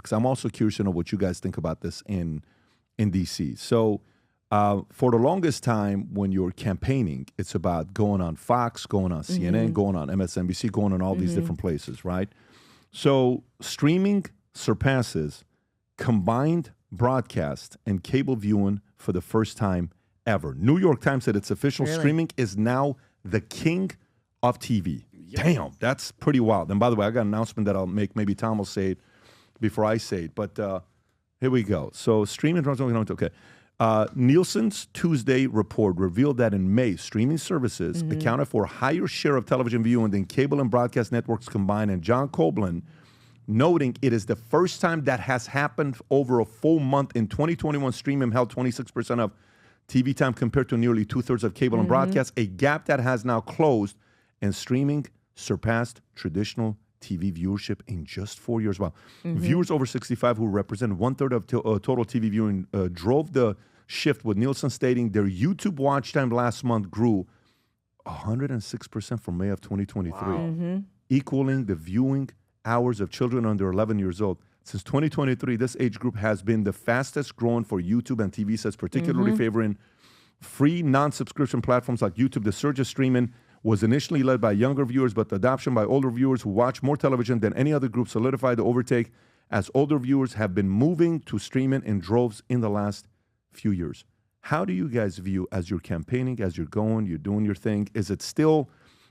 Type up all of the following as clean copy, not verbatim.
because I'm also curious to know what you guys think about this in DC. So for the longest time, when you're campaigning, it's about going on Fox, going on CNN, going on MSNBC, going on all these different places, right? So streaming surpasses combined broadcast and cable viewing for the first time ever. New York Times said its official streaming is now the king of TV. Yep. Damn, that's pretty wild. And by the way, I got an announcement that I'll make. Maybe Tom will say it before I say it. But here we go. So streaming, okay. Nielsen's Tuesday report revealed that in May, streaming services accounted for a higher share of television viewing than cable and broadcast networks combined. And John Copeland, noting it is the first time that has happened over a full month. In 2021, streaming held 26% of TV time compared to nearly 2/3 of cable and broadcast, a gap that has now closed, and streaming surpassed traditional TV viewership in just 4 years. Wow. Viewers over 65 who represent 1/3 of total TV viewing drove the shift, with Nielsen stating their YouTube watch time last month grew 106% from May of 2023, equaling the viewing hours of children under 11 years old. Since 2023, this age group has been the fastest growing for YouTube and TV sets, particularly favoring free non-subscription platforms like YouTube. The surge of streaming was initially led by younger viewers, but the adoption by older viewers who watch more television than any other group solidified the overtake, as older viewers have been moving to streaming in droves in the last few years. How do you guys view, as you're campaigning, as you're doing your thing, is it still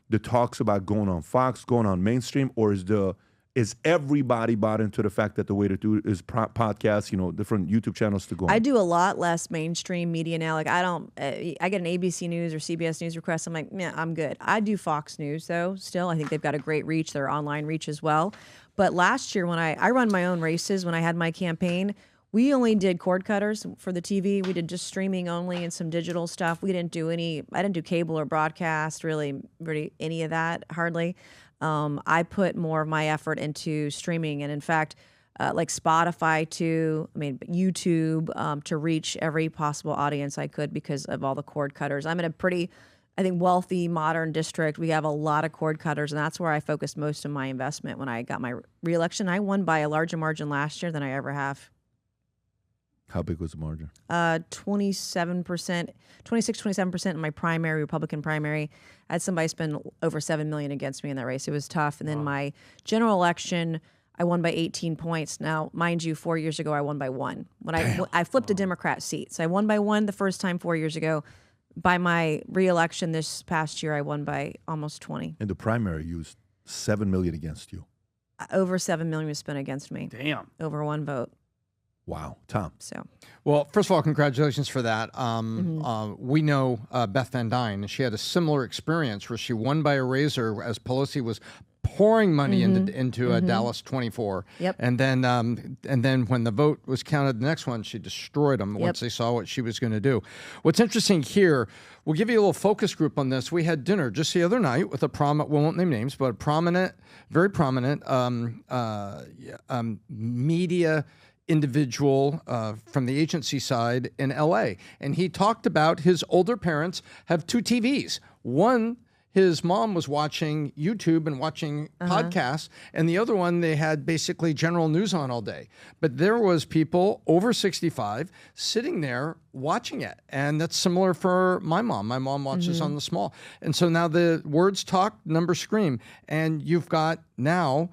the talks about going on Fox, going on mainstream, or is everybody bought into the fact that the way to do it is podcasts, different YouTube channels to go on? I do a lot less mainstream media now. Like I get an ABC News or CBS News request. I'm like, yeah, I'm good. I do Fox News though. Still, I think they've got a great reach, their online reach as well. But last year when I run my own races, when I had my campaign, we only did cord cutters for the TV. We did just streaming only and some digital stuff. I didn't do cable or broadcast, really any of that, hardly. I put more of my effort into streaming, and in fact, like Spotify YouTube, to reach every possible audience I could because of all the cord cutters. I'm in a pretty, I think, wealthy, modern district. We have a lot of cord cutters, and that's where I focused most of my investment when I got my reelection. I won by a larger margin last year than I ever have. How big was the margin? 27%, 27% in my primary, Republican primary. I had somebody spend over $7 million against me in that race. It was tough. And then my general election, I won by 18 points. Now, mind you, 4 years ago, I won by 1. When I flipped a Democrat seat. So I won by 1 the first time 4 years ago. By my re-election this past year, I won by almost 20. In the primary, you used $7 million against you. Over $7 million was spent against me. Damn. Over 1 vote. Wow. Tom. Well, first of all, congratulations for that. We know Beth Van Dyne, and she had a similar experience where she won by a razor as Pelosi was pouring money into Dallas 24. Yep. And then when the vote was counted, the next one, she destroyed them once they saw what she was going to do. What's interesting here, we'll give you a little focus group on this. We had dinner just the other night with a prominent, we won't name names, but a prominent, very prominent media individual from the agency side in LA. And he talked about his older parents have 2 TVs. One, his mom was watching YouTube and watching podcasts, and the other one, they had basically general news on all day. But there was people over 65 sitting there watching it. And that's similar for my mom. My mom watches on the small. And so now the words talk, numbers scream. And you've got now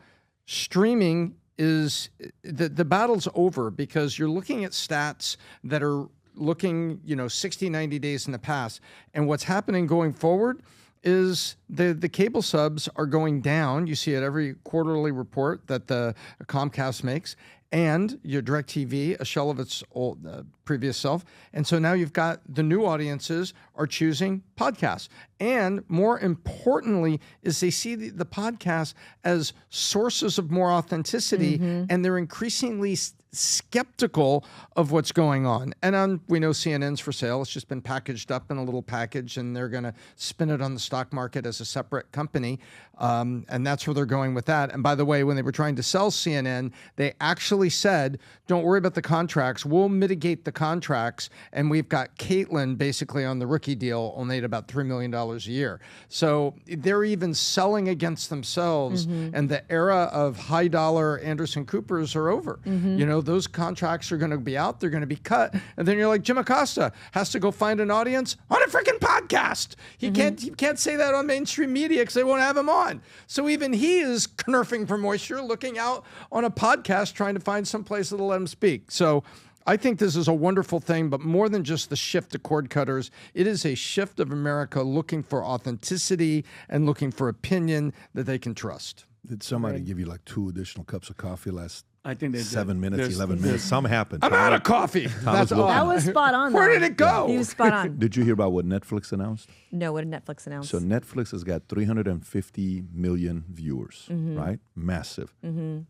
streaming is the battle's over, because you're looking at stats that are looking, 60, 90 days in the past. And what's happening going forward is the cable subs are going down. You see it every quarterly report that the Comcast makes, and your DirecTV, a shell of its old previous self. And so now you've got the new audiences are choosing podcasts. And more importantly is they see the podcasts as sources of more authenticity, and they're increasingly skeptical of what's going on. And we know CNN's for sale. It's just been packaged up in a little package, and they're going to spin it on the stock market as a separate company. And that's where they're going with that. And by the way, when they were trying to sell CNN, they actually literally said, don't worry about the contracts. We'll mitigate the contracts. And we've got Caitlin basically on the rookie deal, only at about $3 million a year. So they're even selling against themselves. And the era of high dollar Anderson Coopers are over. You know, those contracts are going to be out. They're going to be cut. And then you're like, Jim Acosta has to go find an audience on a freaking podcast. He can't say that on mainstream media because they won't have him on. So even he is knurfing for moisture, looking out on a podcast, trying to find some place that'll let him speak. So I think this is a wonderful thing, but more than just the shift to cord cutters, it is a shift of America looking for authenticity and looking for opinion that they can trust. Did somebody give you like 2 additional cups of coffee last I think they 7 minutes, 11 minutes? Some happened. I'm out of coffee. That's all. That was spot on. Where though. did it go? He was spot on. Did you hear about what Netflix announced? No, what did Netflix announce? So Netflix has got 350 million viewers, right? Massive.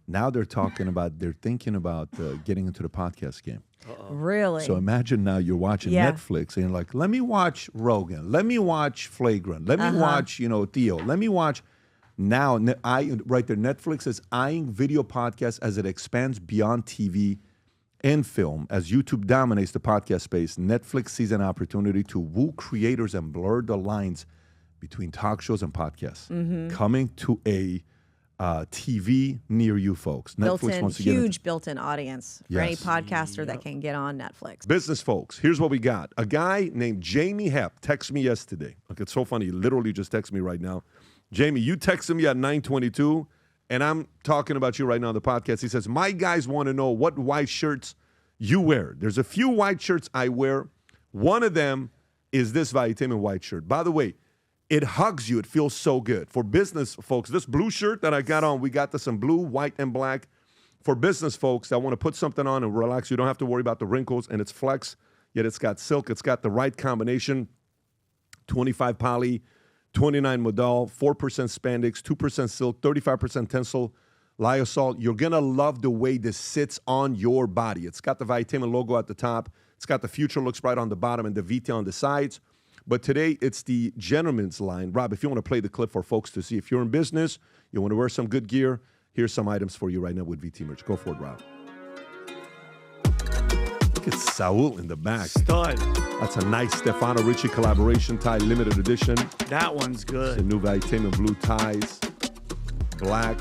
Now they're thinking about getting into the podcast game. Really? So imagine now you're watching Netflix and you're like, let me watch Rogan, let me watch Flagrant, let me watch, Theo, let me watch. Now, right there, Netflix is eyeing video podcasts as it expands beyond TV and film. As YouTube dominates the podcast space, Netflix sees an opportunity to woo creators and blur the lines between talk shows and podcasts. Coming to a TV near you, folks. Netflix wants to get huge built-in audience for any podcaster that can get on Netflix. Business folks, here's what we got. A guy named Jamie Hepp texted me yesterday. Look, it's so funny. He literally just texted me right now. Jamie, you texted me at 9:22, and I'm talking about you right now on the podcast. He says, my guys want to know what white shirts you wear. There's a few white shirts I wear. One of them is this Valuetainment white shirt. By the way, it hugs you. It feels so good. For business folks, this blue shirt that I got on, we got this in blue, white, and black. For business folks that want to put something on and relax, you don't have to worry about the wrinkles, and it's flex, yet it's got silk. It's got the right combination, 25 poly, 29 modal, 4% spandex, 2% silk, 35% tensile, lyocell. You're going to love the way this sits on your body. It's got the Valuetainment logo at the top. It's got the Future Looks Bright on the bottom and the VT on the sides. But today, it's the gentleman's line. Rob, if you want to play the clip for folks to see, if you're in business, you want to wear some good gear, here's some items for you right now with VT merch. Go for it, Rob. Look at Saul in the back. Stud. That's a nice Stefano Ricci collaboration tie, limited edition. That one's good. The new Valuetainment blue ties, black,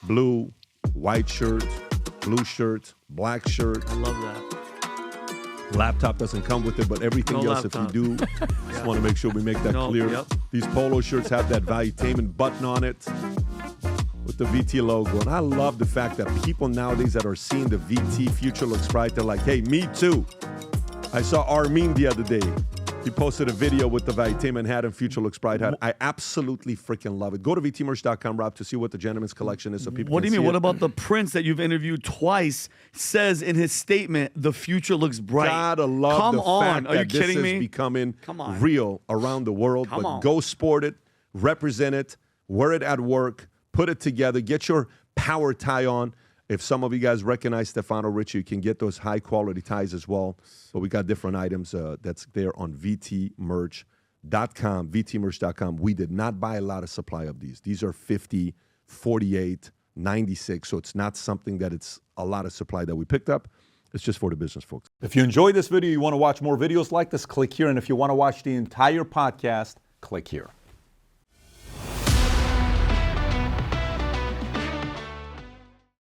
blue, white shirt, blue shirt, black shirt. I love that. Laptop doesn't come with it, but everything else, laptop. if you do, just want to make sure we make that clear. Yep. These polo shirts have that Valuetainment button on it with the VT logo. And I love the fact that people nowadays that are seeing the VT Future Looks Bright, they're like, hey, me too. I saw Armin the other day. He posted a video with the Valuetainment hat and Future Looks Bright hat. I absolutely freaking love it. Go to VTmerch.com, Rob, to see what the gentleman's collection is so people What do can you mean? see What it. about the Prince that you've interviewed twice says in his statement, the future looks bright? Gotta love Come the on. fact Are that you kidding this me? is becoming Come on. real around the world. Come but on. go sport it, represent it, wear it at work, put it together, get your power tie on. If some of you guys recognize Stefano Ricci, you can get those high-quality ties as well. But we got different items that's there on VTmerch.com, VTmerch.com. We did not buy a lot of supply of these. These are 50, 48, 96, so it's not something that it's a lot of supply that we picked up. It's just for the business folks. If you enjoyed this video, you want to watch more videos like this, click here. And if you want to watch the entire podcast, click here.